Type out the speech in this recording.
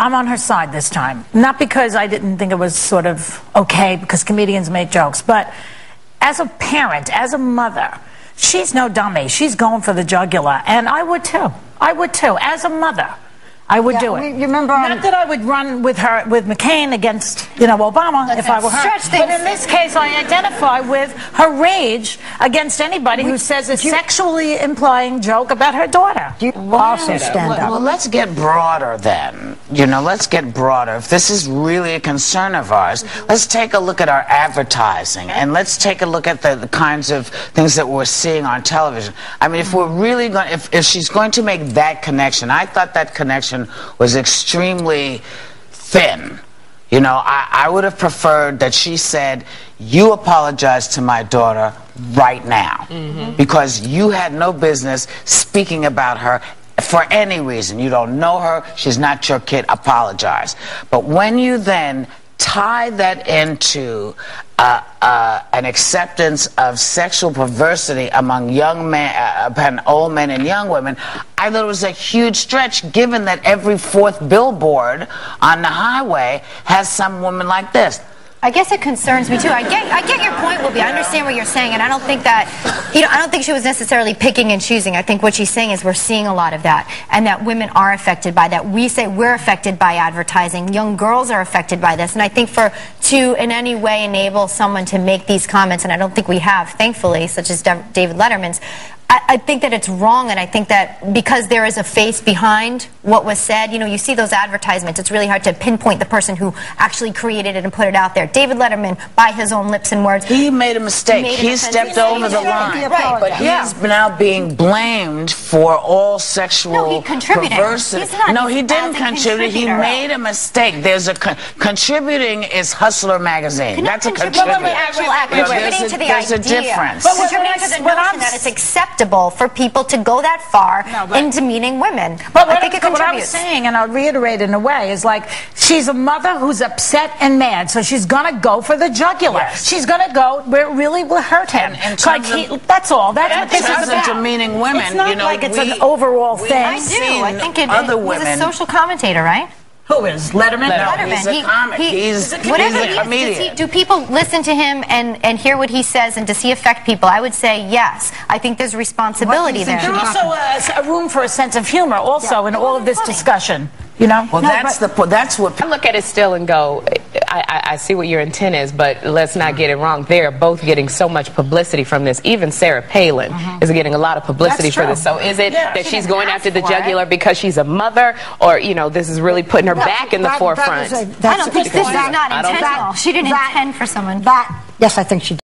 I'm on her side this time. Not because I didn't think it was sort of okay because comedians make jokes, but as a parent, as a mother, she's no dummy. She's going for the jugular, and I would too. I would too. As a mother, I would do it. You remember? Not that I would run with her, with McCain against, you know, Obama if I were her. But in this case, I identify with her rage against anybody who says a sexually implying joke about her daughter. You also stand up. Well, let's get broader then. You know, let's get broader. If this is really a concern of ours, let's take a look at our advertising and let's take a look at the kinds of things that we're seeing on television. I mean, if we're really going, if she's going to make that connection, I thought that connection was extremely thin. You know, I would have preferred that she said, you apologize to my daughter right now, because you had no business speaking about her for any reason. You don't know her, she's not your kid, apologize. But when you then tie that into an acceptance of sexual perversity among young men, old men and young women, I thought it was a huge stretch, given that every fourth billboard on the highway has some woman like this. I guess it concerns me too. I get your point, Whoopi. I understand what you're saying, and I don't think that, you know, I don't think she was necessarily picking and choosing. I think what she's saying is we're seeing a lot of that, and that women are affected by that. We say we're affected by advertising. Young girls are affected by this, and I think to in any way enable someone to make these comments, and I don't think we have, thankfully, such as David Letterman's. I think that it's wrong, and I think that because there is a face behind what was said, you know, you see those advertisements, it's really hard to pinpoint the person who actually created it and put it out there. David Letterman, by his own lips and words, he made a mistake. He stepped over the line. Right. But he's now being blamed for all sexual perversity. No, he didn't contribute. He made a mistake. There's a contributing is Hustler magazine. That's a contributing. Contributing to the idea. There's a difference. But contributing to the notion that it's acceptable for people to go that far in demeaning women. But I think it contributes. What I'm saying, and I'll reiterate in a way, is like she's a mother who's upset and mad, so she's going to go for the jugular. Yes. She's going to go where it really will hurt him. That's all. That's what this is about. Demeaning women. It's not like it's an overall thing. I do. I think he's a social commentator, right? Who is? Letterman? No, he's a comic. He's a comedian. Do people listen to him and hear what he says, and does he affect people? I would say yes. I think there's responsibility there. There's also a room for a sense of humor also in all of this discussion. You know? Well, that's what I look at it still and go, I see what your intent is, but let's not get it wrong. They're both getting so much publicity from this. Even Sarah Palin is getting a lot of publicity for this. So is it that she's going after the jugular because she's a mother, or, you know, this is really putting her back in the forefront? I don't think this is not intentional. She didn't intend for someone. Yes, I think she did.